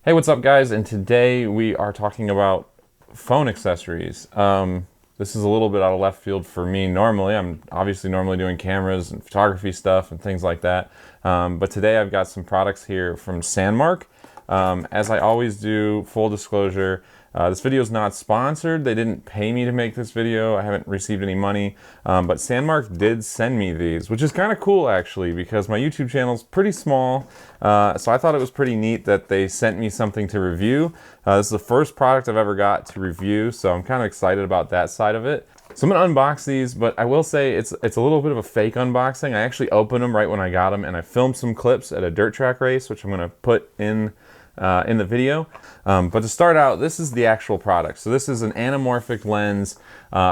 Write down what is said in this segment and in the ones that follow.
Hey, what's up, guys? And today we are talking about phone accessories. This is a little bit out of left field for me normally. I'm obviously normally doing cameras and photography stuff and things like that. But today I've got some products here from Sandmarc. As I always do, full disclosure, this video is not sponsored. They didn't pay me to make this video. I haven't received any money, but Sandmarc did send me these, which is kind of cool actually, because my YouTube channel is pretty small. So I thought it was pretty neat that they sent me something to review. This is the first product I've ever got to review, so I'm kind of excited about that side of it. So I'm gonna unbox these, but I will say it's a little bit of a fake unboxing. I actually opened them right when I got them, and I filmed some clips at a dirt track race, which I'm gonna put in the video. But to start out, this is the actual product. So this is an anamorphic lens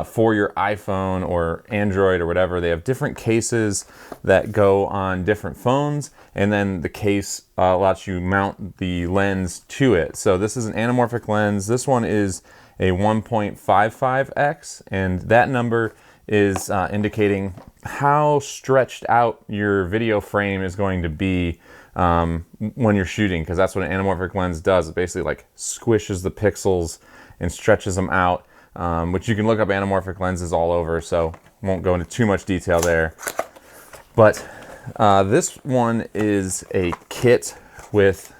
for your iPhone or Android or whatever. They have different cases that go on different phones, and then the case lets you mount the lens to it. So this is an anamorphic lens. This one is a 1.55x, and that number is indicating how stretched out your video frame is going to be when you're shooting, because that's what an anamorphic lens does. It basically like squishes the pixels and stretches them out, which you can look up anamorphic lenses all over, so won't go into too much detail there. But this one is a kit with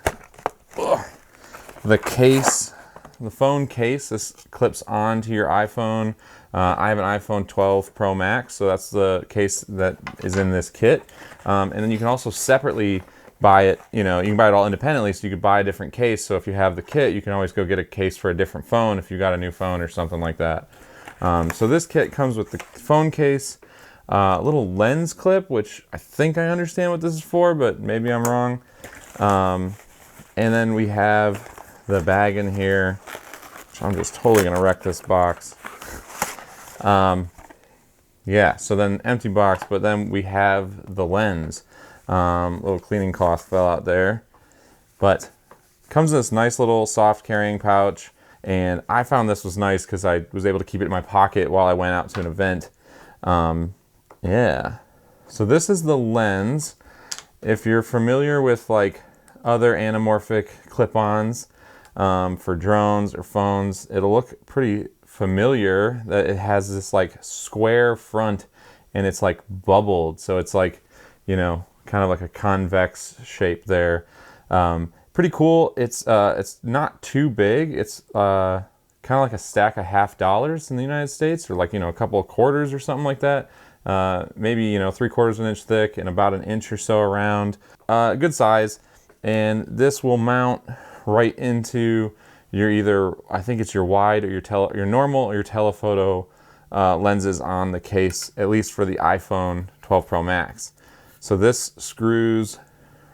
the case, the phone case. This clips onto your iPhone. I have an iPhone 12 Pro Max, so that's the case that is in this kit. And then you can also separately buy it, you can buy it all independently, so you could buy a different case. So if you have the kit, you can always go get a case for a different phone if you got a new phone or something like that. So this kit comes with the phone case, a little lens clip, which I think I understand what this is for, but maybe I'm wrong. And then we have the bag in here, which I'm just totally gonna wreck this box. Yeah, so then empty box, but then we have the lens. Little cleaning cloth fell out there, but comes in this nice little soft carrying pouch, and I found this was nice because I was able to keep it in my pocket while I went out to an event. Yeah, so this is the lens. If you're familiar with like other anamorphic clip-ons for drones or phones, it'll look pretty familiar that it has this like square front and it's like bubbled, so it's like, kind of like a convex shape there. Pretty cool. It's not too big. It's kind of like a stack of $50 in the United States, or like, a couple of quarters or something like that. Maybe, 3/4 of an inch thick and about an inch or so around. Good size. And this will mount right into your either, I think it's your wide or your normal or your telephoto lenses on the case, at least for the iPhone 12 Pro Max. So this screws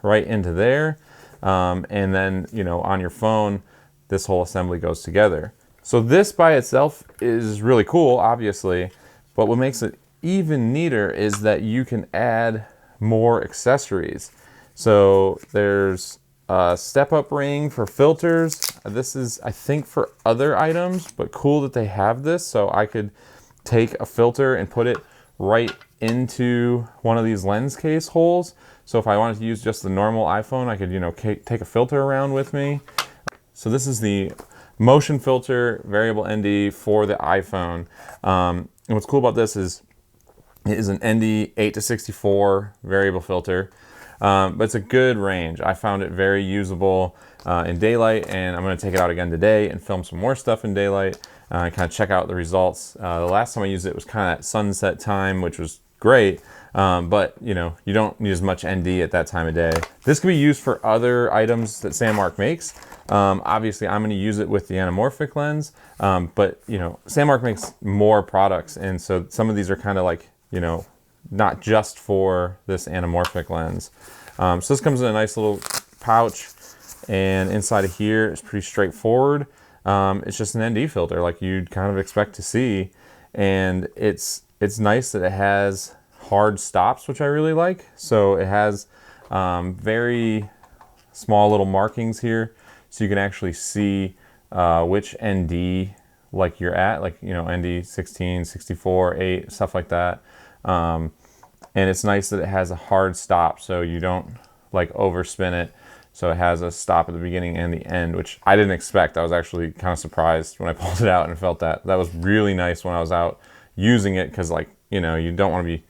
right into there, and then, on your phone, this whole assembly goes together. So this by itself is really cool, obviously, but what makes it even neater is that you can add more accessories. So there's a step-up ring for filters. This is, I think, for other items, but cool that they have this, so I could take a filter and put it right into one of these lens case holes. So if I wanted to use just the normal iPhone, I could, take a filter around with me. So this is the motion filter variable ND for the iPhone. And what's cool about this is it is an ND 8-64 variable filter, but it's a good range. I found it very usable in daylight, and I'm going to take it out again today and film some more stuff in daylight. Kind of check out the results. The last time I used it was kind of at sunset time, which was great, but you don't need as much ND at that time of day. This can be used for other items that Sandmarc makes. Obviously I'm going to use it with the anamorphic lens, but Sandmarc makes more products, and so some of these are kind of like, not just for this anamorphic lens. So this comes in a nice little pouch, and inside of here is pretty straightforward. It's just an ND filter like you'd kind of expect to see, and it's nice that it has hard stops, which I really like. So it has very small little markings here, so you can actually see which ND like you're at, like ND 16, 64, 8, stuff like that. And it's nice that it has a hard stop, so you don't like overspin it. So it has a stop at the beginning and the end, which I didn't expect. I was actually kind of surprised when I pulled it out and felt that. That was really nice when I was out using it, because, like, you know, you don't want to be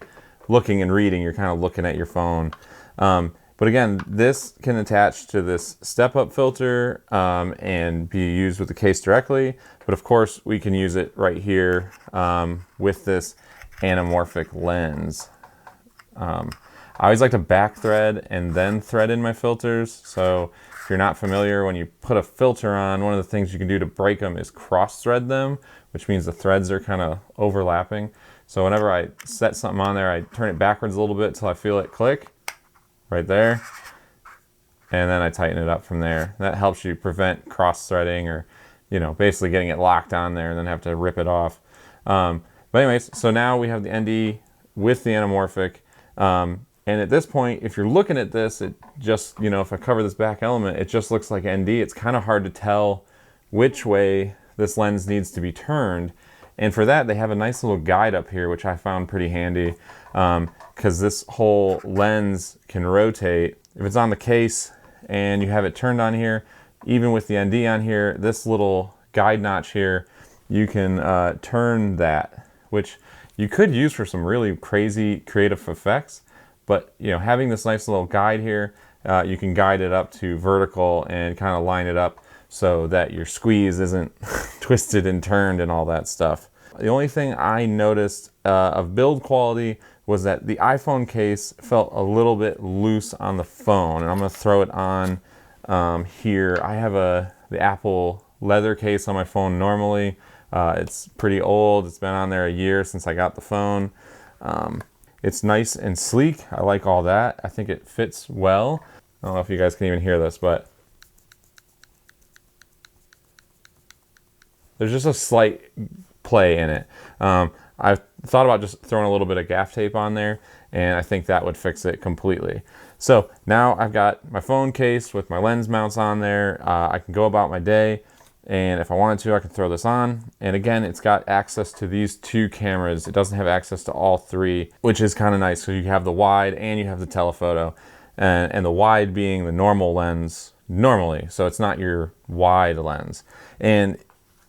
looking and reading. You're kind of looking at your phone. But again, this can attach to this step-up filter and be used with the case directly. But of course, we can use it right here with this anamorphic lens. I always like to back thread and then thread in my filters. So if you're not familiar, when you put a filter on, one of the things you can do to break them is cross thread them, which means the threads are kind of overlapping. So whenever I set something on there, I turn it backwards a little bit till I feel it click right there. And then I tighten it up from there. That helps you prevent cross threading, or, you know, basically getting it locked on there and then have to rip it off. But anyways, so now we have the ND with the anamorphic. And at this point, if you're looking at this, it just, you know, if I cover this back element, it just looks like ND. It's kind of hard to tell which way this lens needs to be turned. And for that, they have a nice little guide up here, which I found pretty handy, because this whole lens can rotate. If it's on the case and you have it turned on here, even with the ND on here, this little guide notch here, you can turn that, which you could use for some really crazy creative effects. But, you know, having this nice little guide here, you can guide it up to vertical and kind of line it up so that your squeeze isn't twisted and turned and all that stuff. The only thing I noticed of build quality was that the iPhone case felt a little bit loose on the phone, and I'm going to throw it on here. I have the Apple leather case on my phone normally. It's pretty old. It's been on there a year since I got the phone. It's nice and sleek. I like all that. I think it fits well. I don't know if you guys can even hear this, but there's just a slight play in it. I've thought about just throwing a little bit of gaff tape on there, and I think that would fix it completely. So now I've got my phone case with my lens mounts on there. I can go about my day, and if I wanted to, I could throw this on. And again, it's got access to these two cameras. It doesn't have access to all three, which is kind of nice. So you have the wide and you have the telephoto, and the wide being the normal lens normally. So it's not your wide lens. And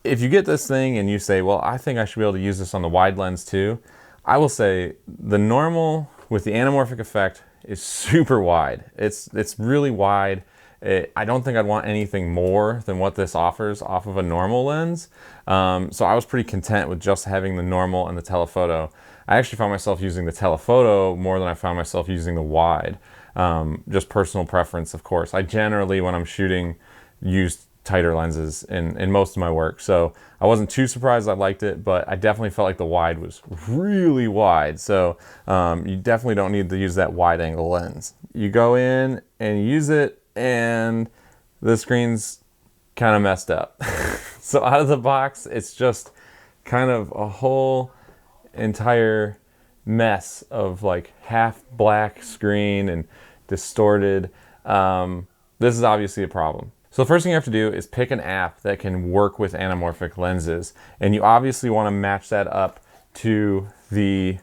if you get this thing and you say, well, I think I should be able to use this on the wide lens too, I will say the normal with the anamorphic effect is super wide. It's really wide. I don't think I'd want anything more than what this offers off of a normal lens. So I was pretty content with just having the normal and the telephoto. I actually found myself using the telephoto more than I found myself using the wide. Just personal preference, of course. I generally, when I'm shooting, use tighter lenses in most of my work. So I wasn't too surprised. I liked it, but I definitely felt like the wide was really wide. So you definitely don't need to use that wide angle lens. You go in and you use it, and the screen's kind of messed up. So out of the box, it's just kind of a whole entire mess of like half black screen and distorted. This is obviously a problem. So the first thing you have to do is pick an app that can work with anamorphic lenses, and you obviously want to match that up to the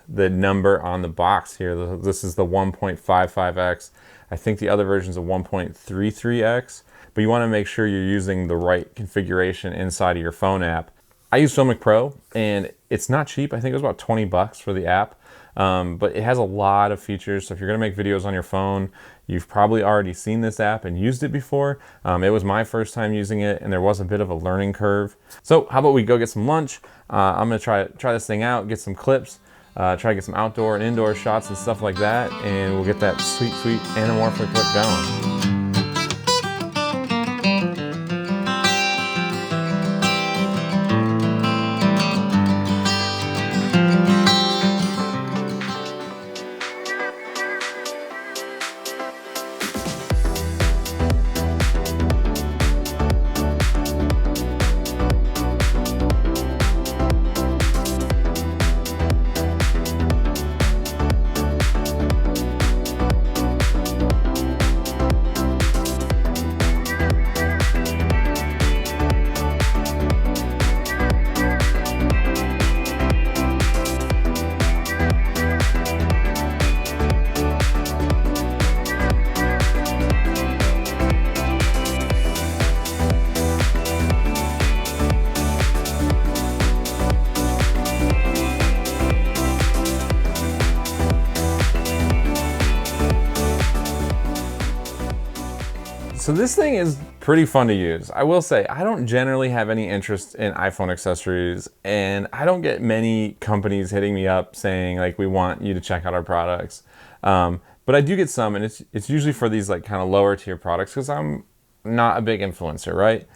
number on the box here. This is the 1.55x. I think the other version's a 1.33x, but you want to make sure you're using the right configuration inside of your phone app. I use Filmic Pro, and it's not cheap. I think it was about 20 bucks for the app, but it has a lot of features. So if you're going to make videos on your phone, you've probably already seen this app and used it before. It was my first time using it, and there was a bit of a learning curve. So how about we go get some lunch? I'm going to try this thing out, get some clips, try to get some outdoor and indoor shots and stuff like that, and we'll get that sweet, sweet anamorphic look going. So this thing is pretty fun to use. I will say, I don't generally have any interest in iPhone accessories, and I don't get many companies hitting me up saying like, we want you to check out our products. But I do get some, and it's usually for these like kind of lower tier products because I'm not a big influencer, right?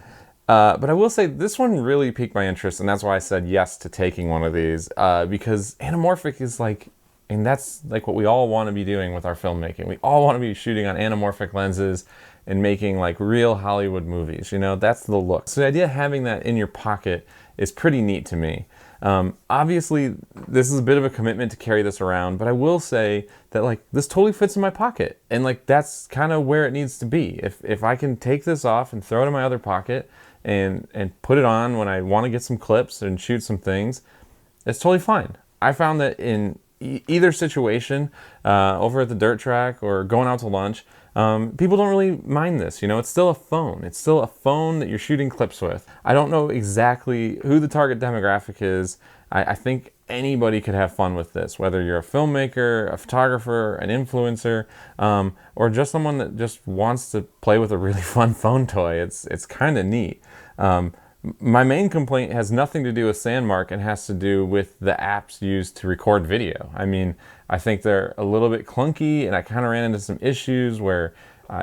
But I will say this one really piqued my interest, and that's why I said yes to taking one of these, because anamorphic is like, and that's like what we all want to be doing with our filmmaking. We all want to be shooting on anamorphic lenses and making like real Hollywood movies. You know, that's the look. So the idea of having that in your pocket is pretty neat to me. Obviously, this is a bit of a commitment to carry this around, but I will say that like this totally fits in my pocket, and like that's kind of where it needs to be. If I can take this off and throw it in my other pocket and put it on when I want to get some clips and shoot some things, it's totally fine. I found that in either situation, over at the dirt track or going out to lunch, people don't really mind this. You know, it's still a phone. It's still a phone that you're shooting clips with. I don't know exactly who the target demographic is. I think anybody could have fun with this, whether you're a filmmaker, a photographer, an influencer, or just someone that just wants to play with a really fun phone toy. It's kind of neat. My main complaint has nothing to do with Sandmarc and has to do with the apps used to record video. I mean, I think they're a little bit clunky, and I kind of ran into some issues where,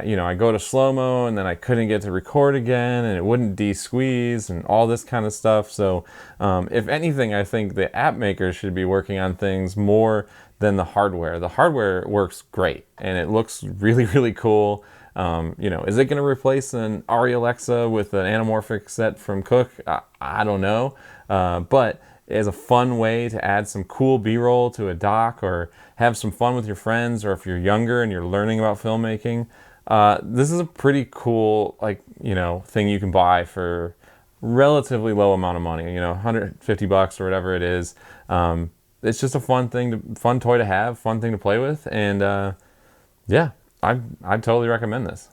you know, I go to slow-mo and then I couldn't get to record again, and it wouldn't de-squeeze and all this kind of stuff. So if anything, I think the app makers should be working on things more than the hardware. The hardware works great, and it looks really, really cool. You know, is it going to replace an Arri Alexa with an anamorphic set from Cook? I don't know. But as a fun way to add some cool B-roll to a doc or have some fun with your friends, or if you're younger and you're learning about filmmaking, this is a pretty cool, like, you know, thing you can buy for relatively low amount of money, you know, 150 bucks or whatever it is. It's just a fun toy to have, fun thing to play with. And, yeah, I'd totally recommend this.